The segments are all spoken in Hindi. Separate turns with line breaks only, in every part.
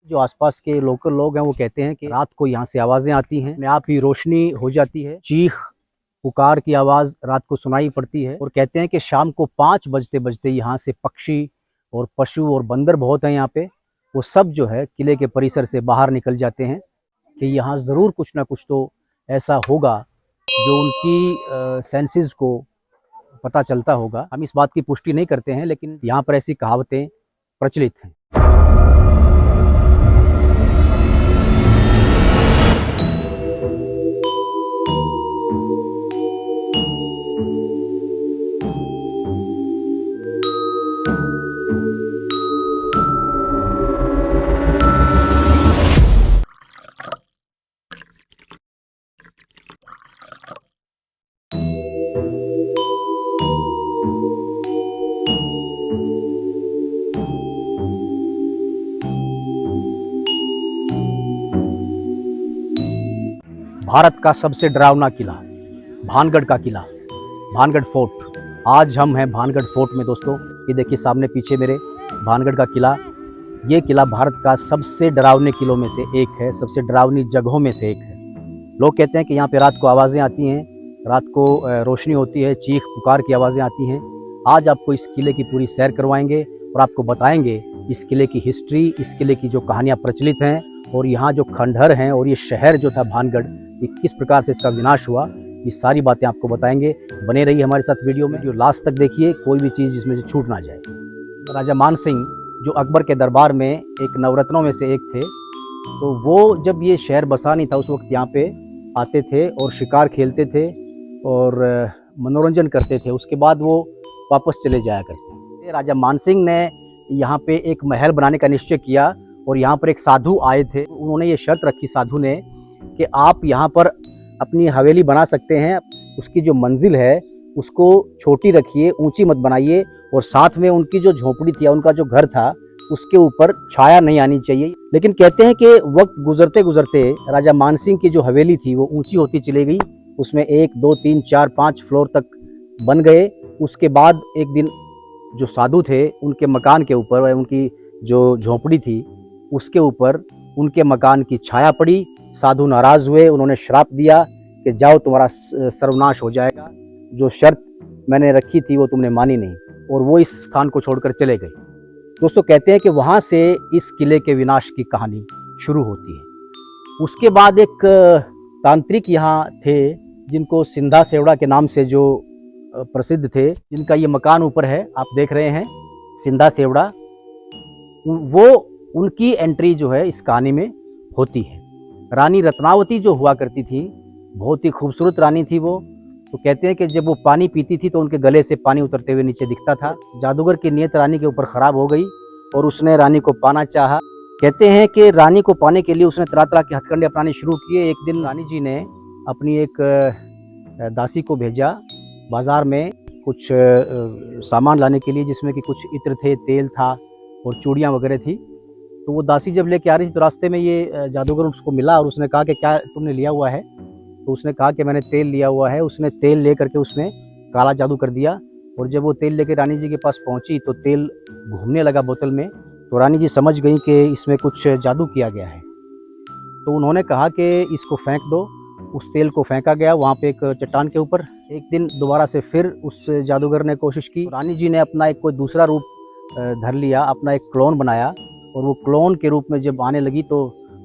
जो आसपास के लोकल लोग हैं वो कहते हैं कि रात को यहाँ से आवाज़ें आती हैं, अपने आप ही रोशनी हो जाती है, चीख पुकार की आवाज़ रात को सुनाई पड़ती है। और कहते हैं कि शाम को 5 बजते बजते यहाँ से पक्षी और पशु और बंदर बहुत हैं यहाँ पे, वो सब जो है किले के परिसर से बाहर निकल जाते हैं कि यहाँ ज़रूर कुछ ना कुछ तो ऐसा होगा जो उनकी सेंसेस को पता चलता होगा। हम इस बात की पुष्टि नहीं करते हैं, लेकिन यहाँ पर ऐसी कहावतें प्रचलित हैं। भारत का सबसे डरावना किला, भानगढ़ का किला, भानगढ़ फोर्ट। आज हम हैं भानगढ़ फोर्ट में दोस्तों। ये देखिए सामने पीछे मेरे भानगढ़ का किला। ये किला भारत का सबसे डरावने किलों में से एक है, सबसे डरावनी जगहों में से एक है। लोग कहते हैं कि यहाँ पे रात को आवाज़ें आती हैं, रात को रोशनी होती है, चीख पुकार की आवाज़ें आती हैं। आज आपको इस किले की पूरी सैर करवाएंगे और आपको बताएंगे इस किले की हिस्ट्री, इस किले की जो कहानियाँ प्रचलित हैं और यहाँ जो खंडहर हैं और ये शहर जो था भानगढ़, ये किस प्रकार से इसका विनाश हुआ, ये सारी बातें आपको बताएंगे। बने रहिए हमारे साथ वीडियो में, जो लास्ट तक देखिए, कोई भी चीज़ इसमें से छूट ना जाए। राजा मान सिंह जो अकबर के दरबार में एक नवरत्नों में से एक थे, तो वो जब ये शहर बसा नहीं था उस वक्त यहाँ पे आते थे और शिकार खेलते थे और मनोरंजन करते थे। उसके बाद वो वापस चले जाया करते थे। राजा मान सिंह ने यहाँ पे एक महल बनाने का निश्चय किया और यहाँ पर एक साधु आए थे। उन्होंने ये शर्त रखी साधु ने कि आप यहाँ पर अपनी हवेली बना सकते हैं, उसकी जो मंजिल है उसको छोटी रखिए, ऊंची मत बनाइए, और साथ में उनकी जो झोपड़ी थी, उनका जो घर था, उसके ऊपर छाया नहीं आनी चाहिए। लेकिन कहते हैं कि वक्त गुजरते गुजरते राजा मानसिंह की जो हवेली थी वो ऊंची होती चली गई। उसमें 1, 2, 3, 4, 5 फ्लोर तक बन गए। उसके बाद एक दिन जो साधु थे उनके मकान के ऊपर, उनकी जो झोपड़ी थी उसके ऊपर उनके मकान की छाया पड़ी। साधु नाराज़ हुए, उन्होंने श्राप दिया कि जाओ तुम्हारा सर्वनाश हो जाएगा, जो शर्त मैंने रखी थी वो तुमने मानी नहीं, और वो इस स्थान को छोड़कर चले गए। दोस्तों कहते हैं कि वहाँ से इस किले के विनाश की कहानी शुरू होती है। उसके बाद एक तांत्रिक यहाँ थे जिनको सिंधा सेवड़ा के नाम से जो प्रसिद्ध थे, जिनका ये मकान ऊपर है आप देख रहे हैं, सिंधा सेवड़ा, वो उनकी एंट्री जो है इस कहानी में होती है। रानी रत्नावती जो हुआ करती थी, बहुत ही खूबसूरत रानी थी वो। तो कहते हैं कि जब वो पानी पीती थी तो उनके गले से पानी उतरते हुए नीचे दिखता था। जादूगर की नीयत रानी के ऊपर खराब हो गई और उसने रानी को पाना चाहा। कहते हैं कि रानी को पाने के लिए उसने तरह तरह के हथकंडे अपनाने शुरू किए। एक दिन रानी जी ने अपनी एक दासी को भेजा बाज़ार में कुछ सामान लाने के लिए, जिसमें कि कुछ इत्र थे, तेल था और चूड़ियाँ वगैरह थी। तो वो दासी जब लेके आ रही थी तो रास्ते में ये जादूगर उसको मिला और उसने कहा कि क्या तुमने लिया हुआ है? तो उसने कहा कि मैंने तेल लिया हुआ है। उसने तेल ले करके उसमें काला जादू कर दिया, और जब वो तेल लेके रानी जी के पास पहुंची तो तेल घूमने लगा बोतल में। तो रानी जी समझ गई कि इसमें कुछ जादू किया गया है। तो उन्होंने कहा कि इसको फेंक दो। उस तेल को फेंका गया वहाँ पे एक चट्टान के ऊपर। एक दिन दोबारा से फिर उस जादूगर ने कोशिश की। रानी जी ने अपना एक कोई दूसरा रूप धर लिया, अपना एक क्लोन बनाया, और वो क्लोन के रूप में जब आने लगी तो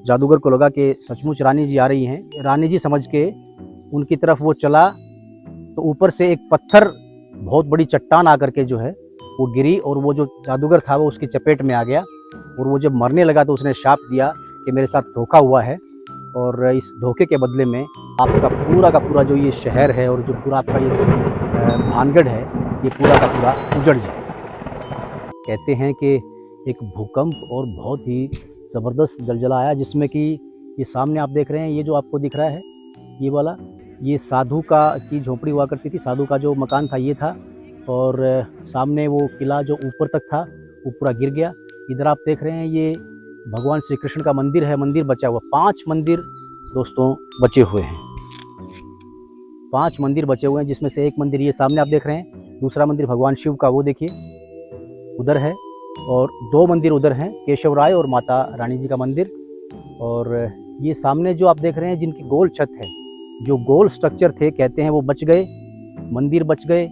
जादूगर को लगा कि सचमुच रानी जी आ रही हैं। रानी जी समझ के उनकी तरफ वो चला तो ऊपर से एक पत्थर, बहुत बड़ी चट्टान आकर के जो है वो गिरी, और वो जो जादूगर था वो उसकी चपेट में आ गया। और वो जब मरने लगा तो उसने शाप दिया कि मेरे साथ धोखा हुआ है, और इस धोखे के बदले में आपका पूरा का पूरा जो ये शहर है और जो पूरा आपका ये भानगढ़ है, ये पूरा का पूरा उजड़ जाए। कहते हैं कि एक भूकंप और बहुत ही ज़बरदस्त ज़लज़ला आया, जिसमें कि ये सामने आप देख रहे हैं, ये जो आपको दिख रहा है ये वाला, ये साधु की झोपड़ी हुआ करती थी, साधु का जो मकान था ये था, और सामने वो किला जो ऊपर तक था वो पूरा गिर गया। इधर आप देख रहे हैं ये भगवान श्री कृष्ण का मंदिर है, मंदिर बचा हुआ। 5 मंदिर दोस्तों बचे हुए हैं, 5 मंदिर बचे हुए हैं, जिसमें से एक मंदिर ये सामने आप देख रहे हैं। दूसरा मंदिर भगवान शिव का वो देखिए उधर है, और 2 मंदिर उधर हैं, केशव राय और माता रानी जी का मंदिर। और ये सामने जो आप देख रहे हैं जिनकी गोल छत है, जो गोल स्ट्रक्चर थे कहते हैं वो बच गए, मंदिर बच गए,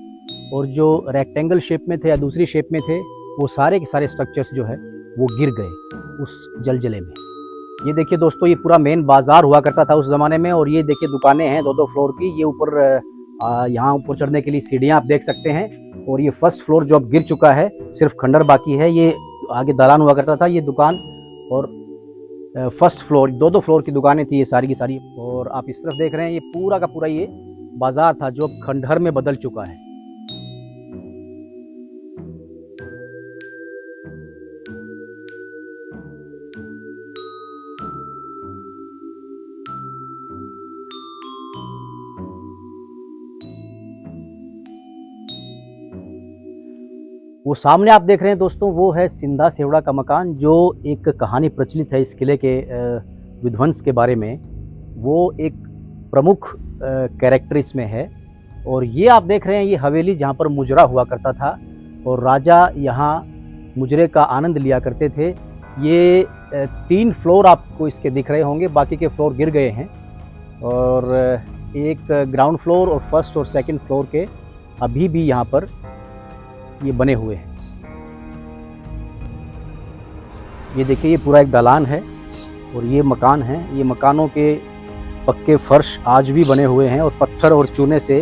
और जो रेक्टेंगल शेप में थे या दूसरी शेप में थे वो सारे के सारे स्ट्रक्चर्स जो है वो गिर गए उस जलजले में। ये देखिए दोस्तों, ये पूरा मेन बाजार हुआ करता था उस ज़माने में। और ये देखिए दुकानें हैं 2-2 फ्लोर की। ये ऊपर यहाँ ऊपर चढ़ने के लिए सीढ़ियाँ आप देख सकते हैं। और ये फर्स्ट फ्लोर जो अब गिर चुका है, सिर्फ खंडर बाकी है। ये आगे दालान हुआ करता था, ये दुकान। और फर्स्ट फ्लोर 2-2 फ्लोर की दुकानें थी ये सारी की सारी। और आप इस तरफ देख रहे हैं, ये पूरा का पूरा ये बाजार था जो अब खंडहर में बदल चुका है। वो सामने आप देख रहे हैं दोस्तों, वो है सिंधा सेवड़ा का मकान, जो एक कहानी प्रचलित है इस किले के विध्वंस के बारे में। वो एक प्रमुख कैरेक्टर इसमें है। और ये आप देख रहे हैं, ये हवेली जहाँ पर मुजरा हुआ करता था और राजा यहाँ मुजरे का आनंद लिया करते थे। ये 3 फ्लोर आपको इसके दिख रहे होंगे, बाकी के फ्लोर गिर गए हैं। और एक ग्राउंड फ्लोर और फर्स्ट और सेकंड फ्लोर के अभी भी यहाँ पर ये बने हुए हैं। ये देखिए, ये पूरा एक दालान है और ये मकान है। ये मकानों के पक्के फर्श आज भी बने हुए हैं और पत्थर और चूने से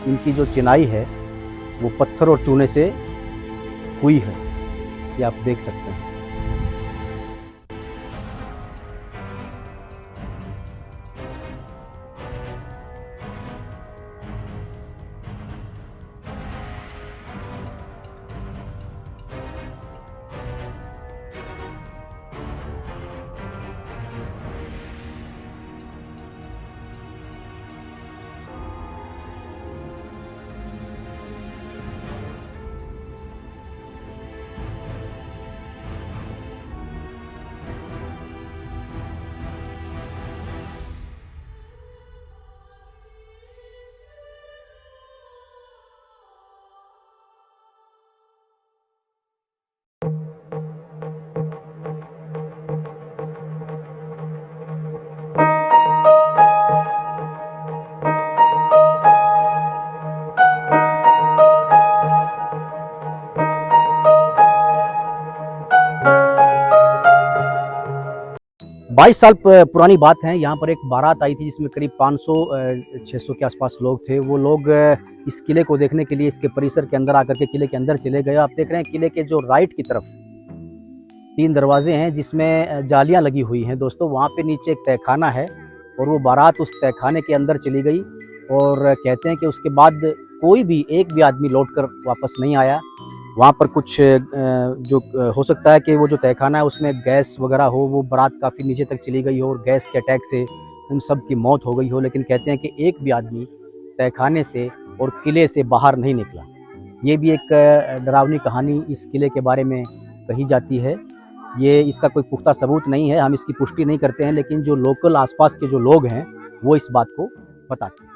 इनकी जो चिनाई है वो पत्थर और चूने से हुई है, ये आप देख सकते हैं। बाईस साल पुरानी बात है। यहाँ पर एक बारात आई थी जिसमें करीब 500-600 के आसपास लोग थे। वो लोग इस किले को देखने के लिए इसके परिसर के अंदर आकर के किले के अंदर चले गए। आप देख रहे हैं किले के जो राइट की तरफ 3 दरवाजे हैं जिसमें जालियां लगी हुई हैं दोस्तों। वहाँ पे नीचे एक तहखाना है और वो बारात उस तहखाने के अंदर चली गई। और कहते हैं कि उसके बाद कोई भी एक भी आदमी लौट कर वापस नहीं आया। वहाँ पर कुछ जो हो सकता है कि वो जो तहखाना है उसमें गैस वगैरह हो, वो बारात काफ़ी नीचे तक चली गई हो और गैस के अटैक से उन सब की मौत हो गई हो। लेकिन कहते हैं कि एक भी आदमी तहखाने से और किले से बाहर नहीं निकला। ये भी एक डरावनी कहानी इस किले के बारे में कही जाती है। ये इसका कोई पुख्ता सबूत नहीं है, हम इसकी पुष्टि नहीं करते हैं, लेकिन जो लोकल आसपास के जो लोग हैं वो इस बात को बताते हैं।